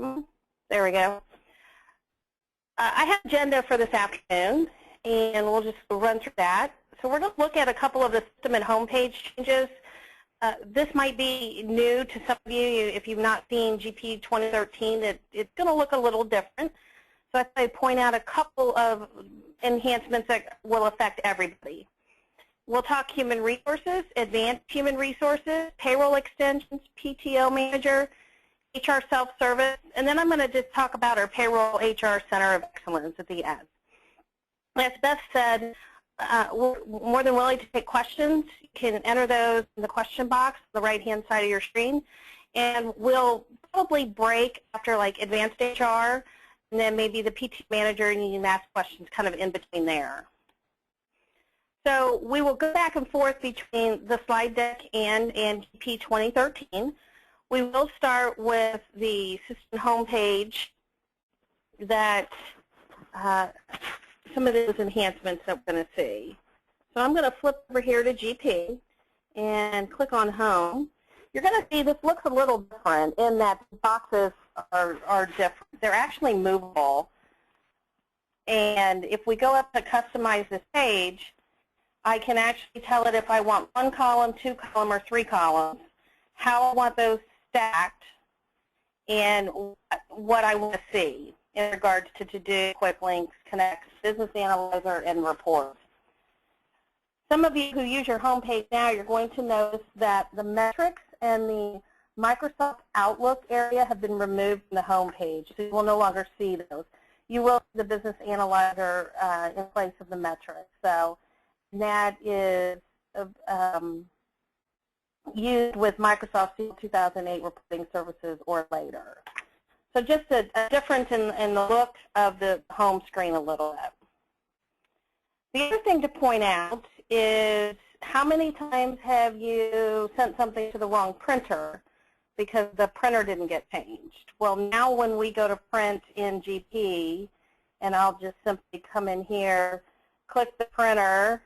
Come on. There we go. I have an agenda for this afternoon, and we'll just run through that. So we're going to look at a couple of the system and homepage changes. This might be new to some of you if you've not seen GP 2013. It's going to look a little different. So I point out a couple of enhancements that will affect everybody. We'll talk human resources, advanced human resources, payroll extensions, PTO Manager, HR self-service, and then I'm going to just talk about our payroll HR Center of Excellence at the end. As Beth said, we're more than willing to take questions. You can enter those in the question box on the right-hand side of your screen, and we'll probably break after like advanced HR, and then maybe the PT Manager, and you can ask questions kind of in between there. So we will go back and forth between the slide deck and GP 2013. We will start with the system homepage that some of those enhancements that we're going to see. So I'm going to flip over here to GP and click on Home. You're going to see this looks a little different in that the boxes are different. They're actually movable. And if we go up to customize this page, I can actually tell it if I want 1 column, 2 column, or 3 columns, how I want those stacked, and what I want to see in regards to to-do, quick links, connects, business analyzer, and reports. Some of you who use your home page now, you're going to notice that the metrics and the Microsoft Outlook area have been removed from the home page, so you will no longer see those. You will see the business analyzer in place of the metrics. So that is used with Microsoft 2008 reporting services or later. So just a difference in the look of the home screen a little bit. The other thing to point out is how many times have you sent something to the wrong printer because the printer didn't get changed? Well, now when we go to print in GP, and I'll just simply come in here, click the printer,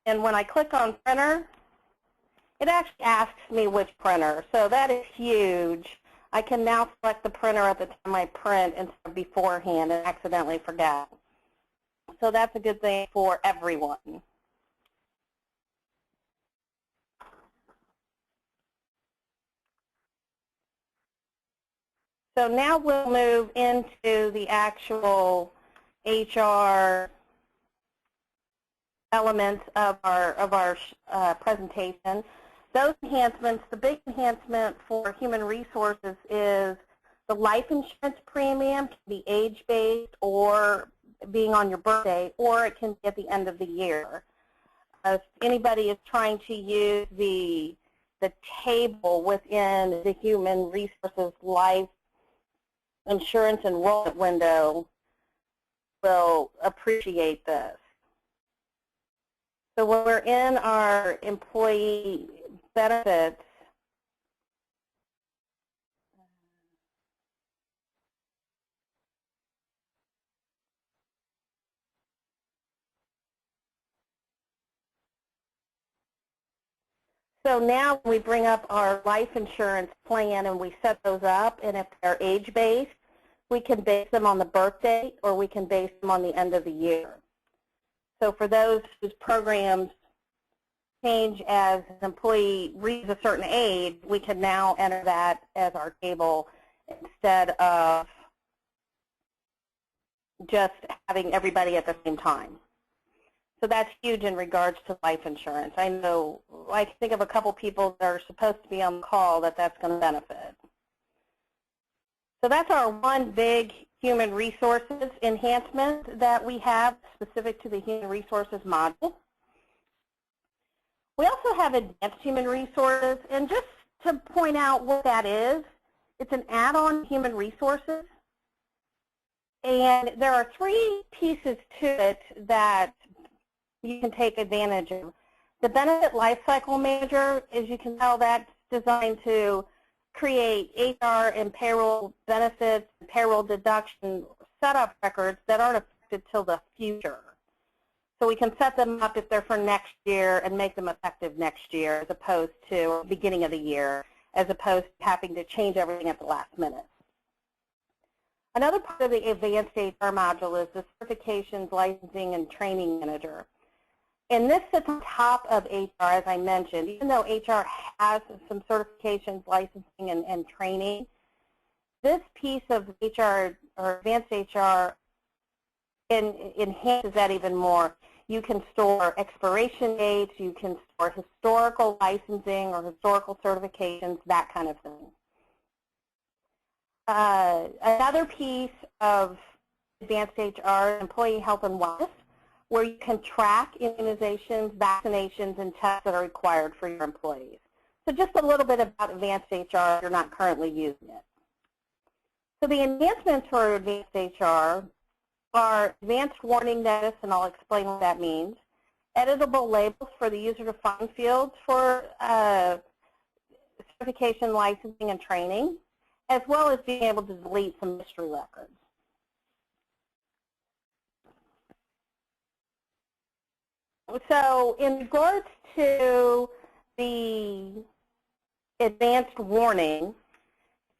and when I click on printer, it actually asks me which printer. So that is huge. I can now select the printer at the time I print instead of beforehand and accidentally forget. So that's a good thing for everyone. So now we'll move into the actual HR elements of our presentation. Those enhancements, the big enhancement for human resources is the life insurance premium can be age-based or being on your birthday, or it can be at the end of the year. If anybody is trying to use the table within the human resources life insurance enrollment window, will appreciate this. So when we're in our employee benefits, so now we bring up our life insurance plan and we set those up, and if they're age-based, we can base them on the birth date or we can base them on the end of the year. So for those whose programs change as an employee reaches a certain age, we can now enter that as our table instead of just having everybody at the same time. So that's huge in regards to life insurance. I know, I think of a couple people that are supposed to be on the call that's going to benefit. So that's our one big human resources enhancement that we have specific to the human resources module. We also have advanced human resources, and just to point out what that is, it's an add-on human resources. And there are 3 pieces to it that you can take advantage of. The Benefit Lifecycle Manager, as you can tell, that's designed to create HR and payroll benefits, payroll deduction setup records that aren't affected till the future. So we can set them up if they're for next year and make them effective next year as opposed to beginning of the year, as opposed to having to change everything at the last minute. Another part of the advanced HR module is the certifications, licensing, and training manager. And this sits on top of HR, as I mentioned. Even though HR has some certifications, licensing, and training, this piece of HR or advanced HR enhances that even more. You can store expiration dates, you can store historical licensing or historical certifications, that kind of thing. Another piece of advanced HR, employee health and wellness, where you can track immunizations, vaccinations, and tests that are required for your employees. So just a little bit about advanced HR if you're not currently using it. So the enhancements for advanced HR are advanced warning notice, and I'll explain what that means, editable labels for the user-defined fields for certification, licensing, and training, as well as being able to delete some mystery records. So in regards to the advanced warning,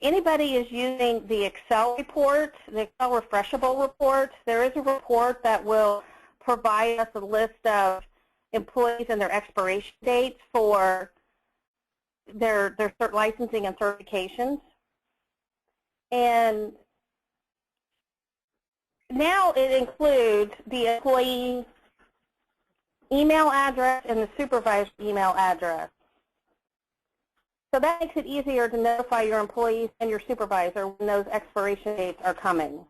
anybody is using the Excel report, the Excel refreshable report. There is a report that will provide us a list of employees and their expiration dates for their licensing and certifications. And now it includes the employee email address and the supervisor email address. So that makes it easier to notify your employees and your supervisor when those expiration dates are coming.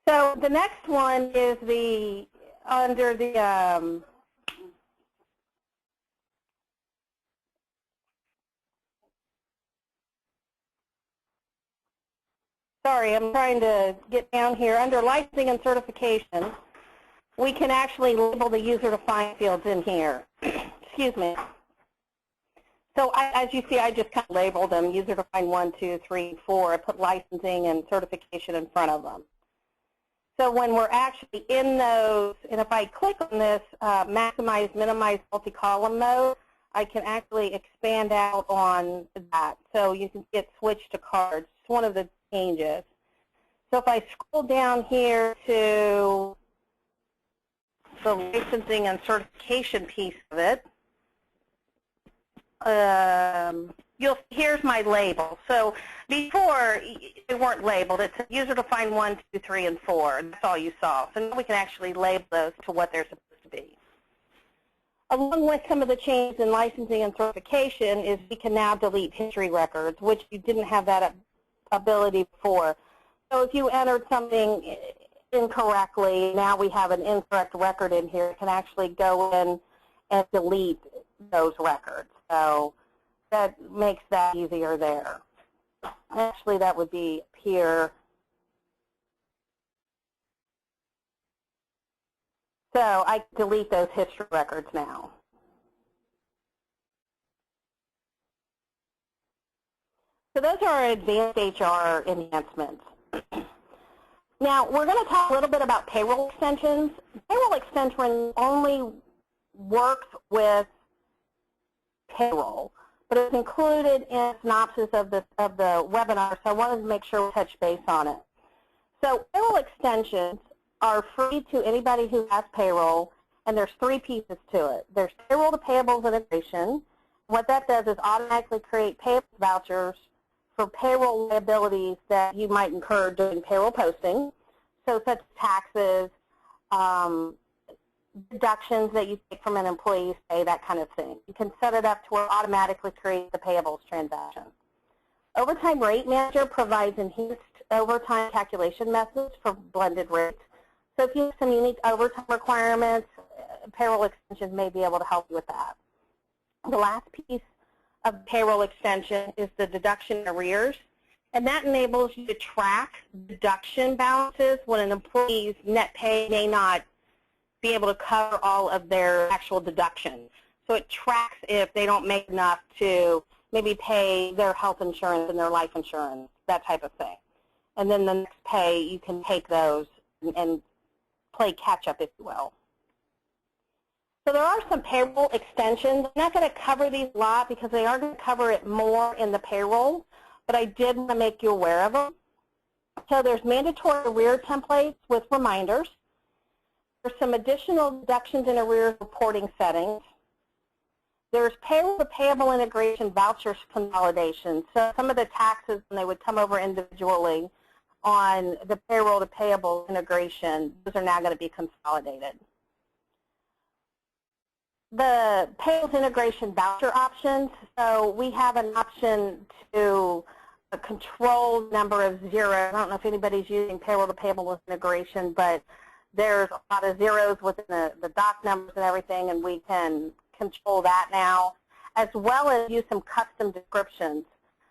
So the next one is under the sorry, I'm trying to get down here. Under licensing and certification, we can actually label the user-defined fields in here. Excuse me. So as you see, I just kind of labeled them, user-defined 1, 2, 3, 4. I put licensing and certification in front of them. So when we're actually in those, and if I click on this maximize, minimize, multi-column mode, I can actually expand out on that. So you can get switched to cards. It's one of the changes. So if I scroll down here to the licensing and certification piece of it, here's my label. So before, they weren't labeled. It's user-defined 1, 2, 3, and 4. That's all you saw. So now we can actually label those to what they're supposed to be. Along with some of the changes in licensing and certification is we can now delete history records, which you didn't have that ability before. So if you entered something incorrectly, now we have an incorrect record in here. It can actually go in and delete those records. So that makes that easier there. Actually, that would be up here. So I delete those history records now. So those are our advanced HR enhancements. Now, we're going to talk a little bit about payroll extensions. Payroll extension only works with payroll, but it's included in a synopsis of the webinar, so I wanted to make sure we touch base on it. So payroll extensions are free to anybody who has payroll, and there's 3 pieces to it. There's payroll to payables integration. What that does is automatically create payables vouchers for payroll liabilities that you might incur during payroll posting, so such as taxes, deductions that you take from an employee's pay, that kind of thing. You can set it up to where it automatically create the payables transaction. Overtime Rate Manager provides enhanced overtime calculation methods for blended rates. So if you have some unique overtime requirements, payroll extensions may be able to help you with that. The last piece of payroll extension is the deduction arrears, and that enables you to track deduction balances when an employee's net pay may not be able to cover all of their actual deductions. So it tracks if they don't make enough to maybe pay their health insurance and their life insurance, that type of thing. And then the next pay, you can take those and play catch-up, if you will. So there are some payroll extensions. I'm not going to cover these a lot because they are going to cover it more in the payroll, but I did want to make you aware of them. So there's mandatory arrear templates with reminders. There's some additional deductions and arrears reporting settings. There's payroll to payable integration vouchers consolidation. So some of the taxes, when they would come over individually on the payroll to payable integration, those are now going to be consolidated. The payroll integration voucher options, so we have an option to a controlled number of zeros. I don't know if anybody's using payroll to payable integration, but there's a lot of zeros within the doc numbers and everything, and we can control that now, as well as use some custom descriptions.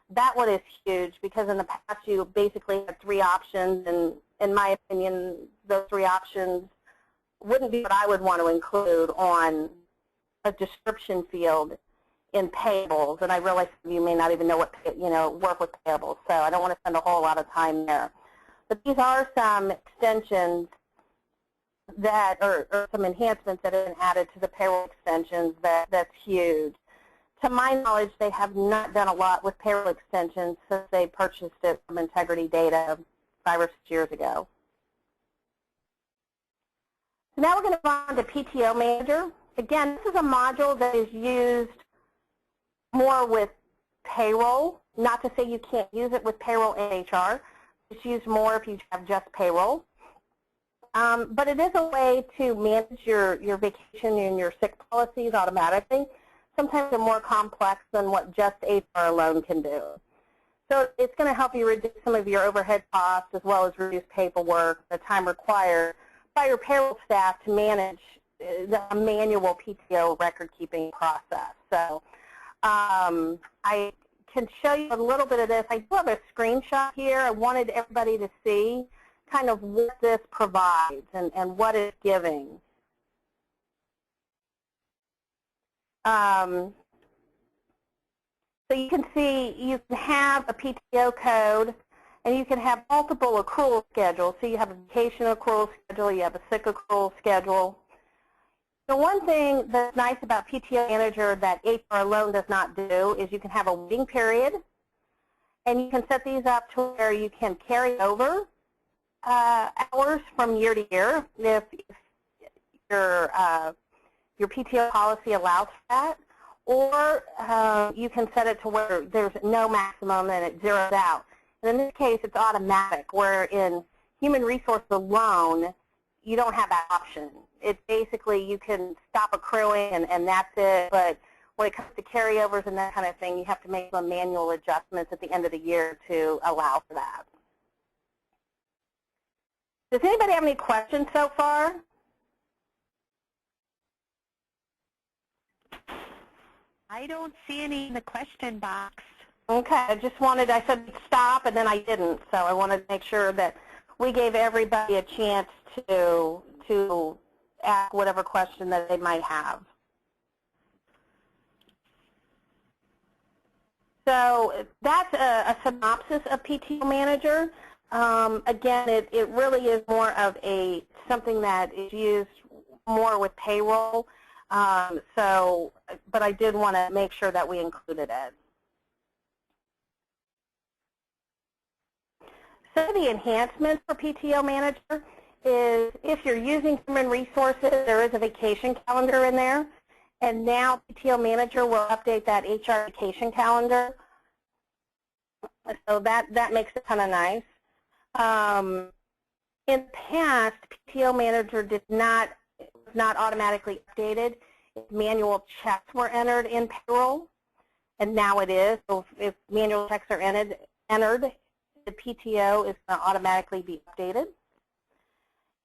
That one is huge because in the past you basically had 3 options, and in my opinion, those 3 options wouldn't be what I would want to include on a description field in payables, and I realize you may not even know what, work with payables, so I don't want to spend a whole lot of time there. But these are some extensions that, or some enhancements that have been added to the payroll extensions that's huge. To my knowledge, they have not done a lot with payroll extensions since they purchased it from Integrity Data 5 or 6 years ago. So now we're going to move on to PTO Manager. Again, this is a module that is used more with payroll. Not to say you can't use it with payroll and HR. It's used more if you have just payroll. But it is a way to manage your vacation and your sick policies automatically. Sometimes they're more complex than what just HR alone can do. So it's going to help you reduce some of your overhead costs as well as reduce paperwork, the time required by your payroll staff to manage the manual PTO record-keeping process. So I can show you a little bit of this. I do have a screenshot here. I wanted everybody to see kind of what this provides and what it's giving. So you can see you can have a PTO code, and you can have multiple accrual schedules. So you have a vacation accrual schedule, you have a sick accrual schedule. The one thing that's nice about PTO Manager that HR alone does not do is you can have a waiting period, and you can set these up to where you can carry over hours from year to year if your PTO policy allows for that, or you can set it to where there's no maximum and it zeroes out. And in this case, it's automatic, where in human resources alone, you don't have that option. It's basically you can stop accruing and that's it, but when it comes to carryovers and that kind of thing, you have to make some manual adjustments at the end of the year to allow for that. Does anybody have any questions so far? I don't see any in the question box. Okay, I said stop and then I didn't, so I wanted to make sure that we gave everybody a chance to ask whatever question that they might have. So that's a synopsis of PTO Manager. Again, it really is more of something that is used more with payroll. But I did want to make sure that we included it. So the enhancements for PTO Manager is if you're using human resources, there is a vacation calendar in there. And now PTO Manager will update that HR vacation calendar. So that makes it kind of nice. In the past, PTO Manager was not automatically updated. Manual checks were entered in payroll, and now it is. So if manual checks are entered, the PTO is going to automatically be updated.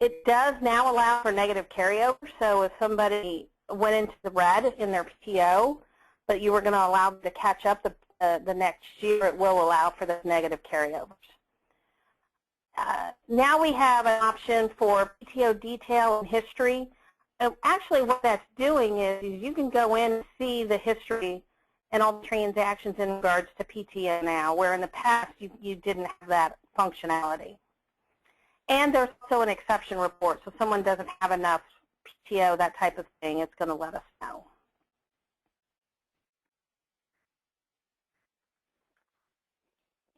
It does now allow for negative carryover. So if somebody went into the red in their PTO, but you were going to allow them to catch up the next year, it will allow for those negative carryovers. Now we have an option for PTO detail and history. Actually, what that's doing is you can go in and see the history and all the transactions in regards to PTO now, where in the past you didn't have that functionality. And there's also an exception report, so if someone doesn't have enough PTO, that type of thing, it's going to let us know.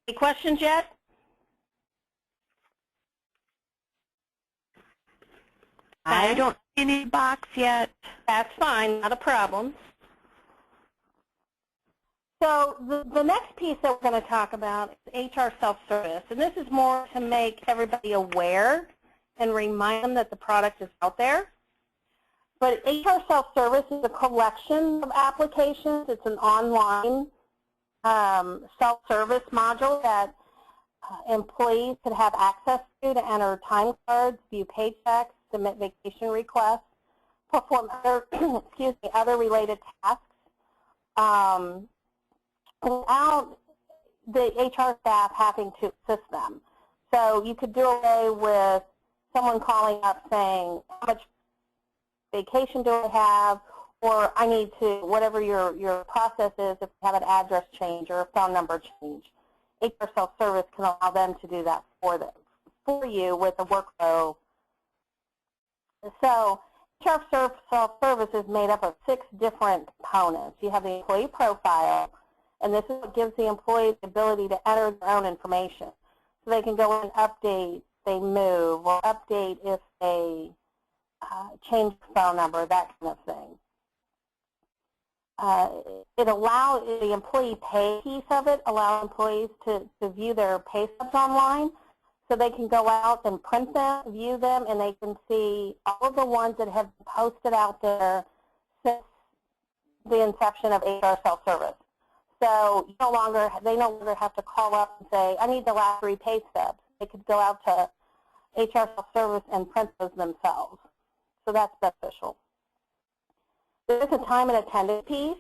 Any questions yet? I don't see any box yet. That's fine, not a problem. So the next piece that we're going to talk about is HR self-service, and this is more to make everybody aware and remind them that the product is out there. But HR self-service is a collection of applications. It's an online self-service module that employees could have access to enter time cards, view paychecks, submit vacation requests, perform other, other related tasks without the HR staff having to assist them. So you could do away with someone calling up saying, how much vacation do I have, or I need to, whatever your process is, if you have an address change or a phone number change. HR self-service can allow them to do that for you with a workflow. So HR self-service is made up of 6 different components. You have the employee profile, and this is what gives the employee the ability to enter their own information. So they can go and update, they move, or update if they change the phone number, that kind of thing. It allows the employee pay piece of it, allow employees to view their pay stubs online, so they can go out and print them, view them, and they can see all of the ones that have been posted out there since the inception of HR self-service. So they no longer have to call up and say, I need the last 3 pay stubs. They could go out to HR self-service and print those themselves. So that's beneficial. There's a time and attendance piece.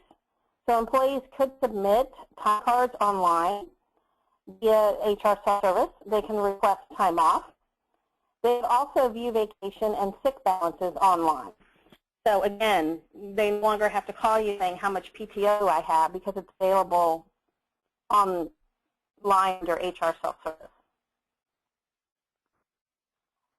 So employees could submit time cards online via HR self-service. They can request time off. They also view vacation and sick balances online. So again, they no longer have to call you saying how much PTO I have, because it's available online under HR self-service.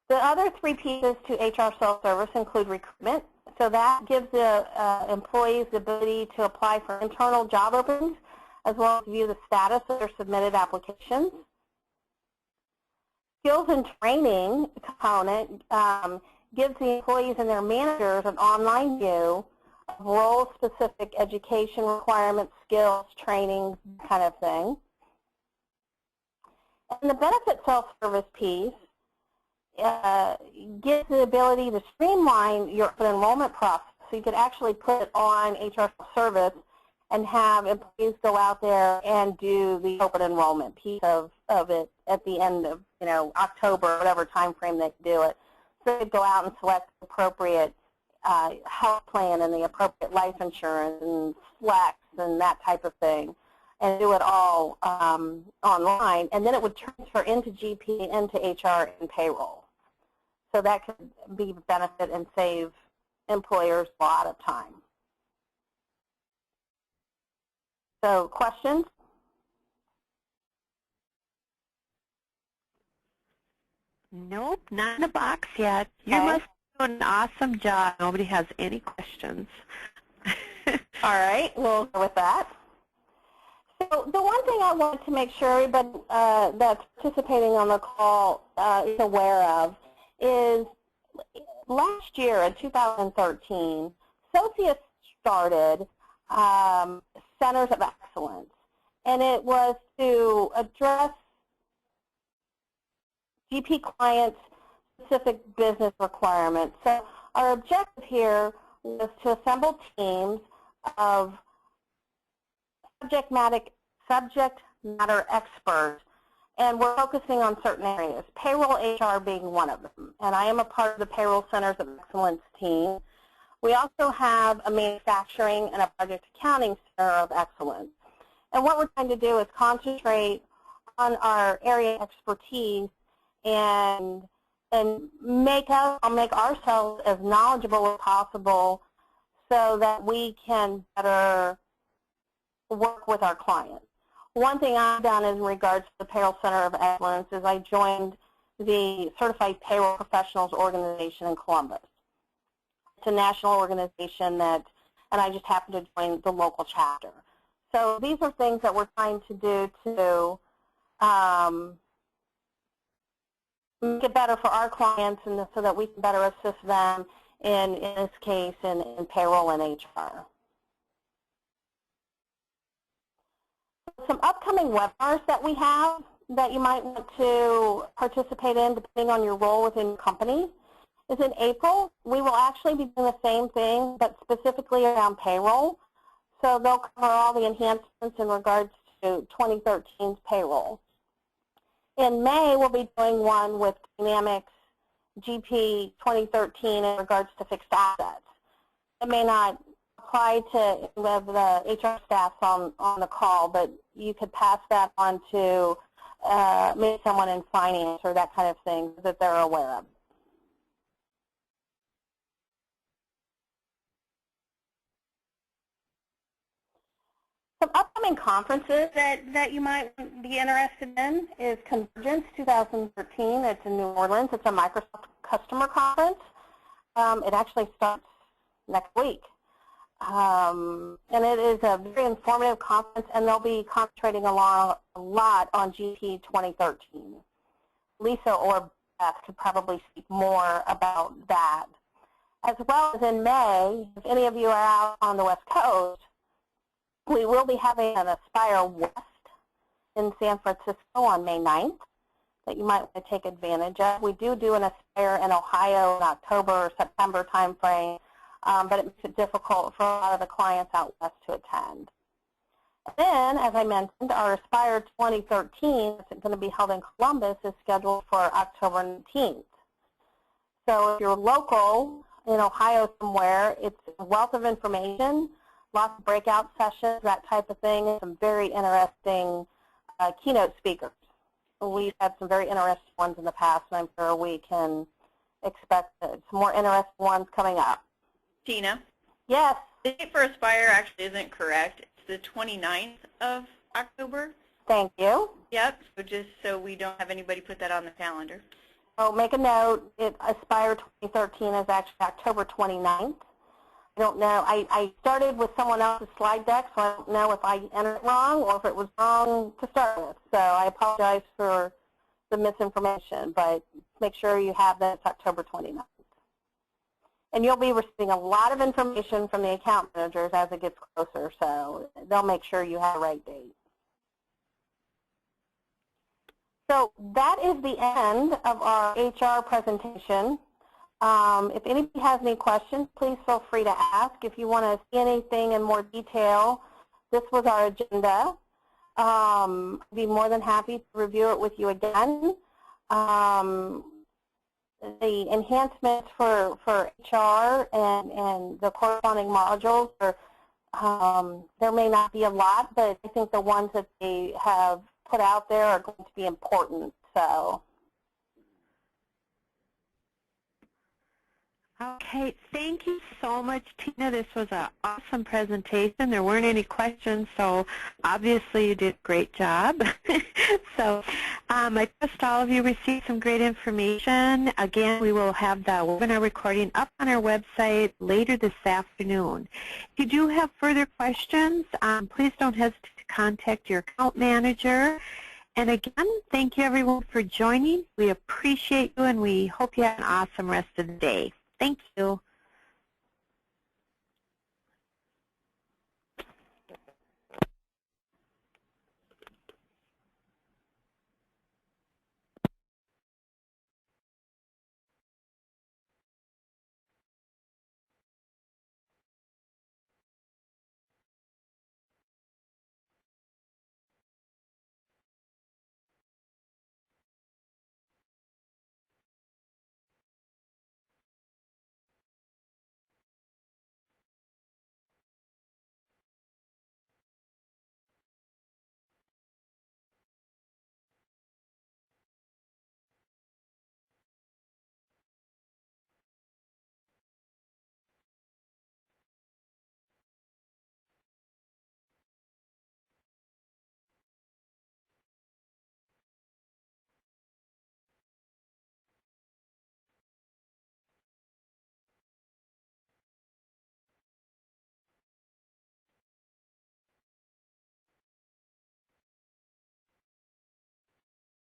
The other 3 pieces to HR self-service include recruitment. So that gives the employees the ability to apply for internal job openings, as well as view the status of their submitted applications. Skills and training component gives the employees and their managers an online view of role-specific education requirements, skills, training, kind of thing. And the benefit self-service piece gives the ability to streamline your enrollment process. So you could actually put it on HR service and have employees go out there and do the open enrollment piece of it at the end of October, whatever time frame they do it. So they could go out and select the appropriate health plan and the appropriate life insurance and flex and that type of thing, and do it all online. And then it would transfer into GP, into HR, and payroll. So that could be a benefit and save employers a lot of time. So questions? Nope, not in the box yet. Okay. You must do an awesome job. Nobody has any questions. All right, we'll go with that. So the one thing I wanted to make sure everybody that's participating on the call is aware of is last year in 2013, Socius started Centers of Excellence, and it was to address GP clients' specific business requirements. So our objective here was to assemble teams of subject matter experts, and we're focusing on certain areas, payroll HR being one of them. And I am a part of the Payroll Centers of Excellence team. We also have a manufacturing and a project accounting center of excellence. And what we're trying to do is concentrate on our area of expertise and and I'll make ourselves as knowledgeable as possible so that we can better work with our clients. One thing I've done in regards to the Payroll Center of Excellence is I joined the Certified Payroll Professionals Organization in Columbus. It's a national organization and I just happened to join the local chapter. So these are things that we're trying to do to make it better for our clients and so that we can better assist them in this case in payroll and HR. Some upcoming webinars that we have that you might want to participate in depending on your role within your company is in April. We will actually be doing the same thing but specifically around payroll. So they'll cover all the enhancements in regards to 2013's payroll. In May, we'll be doing one with Dynamics GP 2013 in regards to fixed assets. It may not apply to the HR staff on the call, but you could pass that on to maybe someone in finance or that kind of thing that they're aware of. Some upcoming conferences that you might be interested in is Convergence 2013. It's in New Orleans. It's a Microsoft customer conference. It actually starts next week. And it is a very informative conference, and they'll be concentrating a lot on GP 2013. Lisa or Beth could probably speak more about that. As well as in May, if any of you are out on the West Coast, we will be having an Aspire West in San Francisco on May 9th that you might want to take advantage of. We do an Aspire in Ohio in October or September timeframe, but it makes it difficult for a lot of the clients out west to attend. Then, as I mentioned, our Aspire 2013 that's going to be held in Columbus is scheduled for October 19th. So if you're local in Ohio somewhere, it's a wealth of information, lots of breakout sessions, that type of thing, and some very interesting keynote speakers. We've had some very interesting ones in the past, and I'm sure we can expect some more interesting ones coming up. Tina? Yes? The date for Aspire actually isn't correct. It's the 29th of October. Thank you. Yep, so just so we don't have anybody put that on the calendar. So make a note, Aspire 2013 is actually October 29th. I don't know. I started with someone else's slide deck, so I don't know if I entered it wrong or if it was wrong to start with. So I apologize for the misinformation, but make sure you have that. It's October 29th. And you'll be receiving a lot of information from the account managers as it gets closer, so they'll make sure you have the right date. So that is the end of our HR presentation. If anybody has any questions, please feel free to ask. If you want to see anything in more detail, this was our agenda. I'd be more than happy to review it with you again. The enhancements for HR and the corresponding modules, there may not be a lot, but I think the ones that they have put out there are going to be important. So. Okay, thank you so much, Tina. This was an awesome presentation. There weren't any questions, so obviously you did a great job. So I trust all of you received some great information. Again, we will have the webinar recording up on our website later this afternoon. If you do have further questions, please don't hesitate to contact your account manager. And again, thank you everyone for joining. We appreciate you, and we hope you have an awesome rest of the day. Thank you.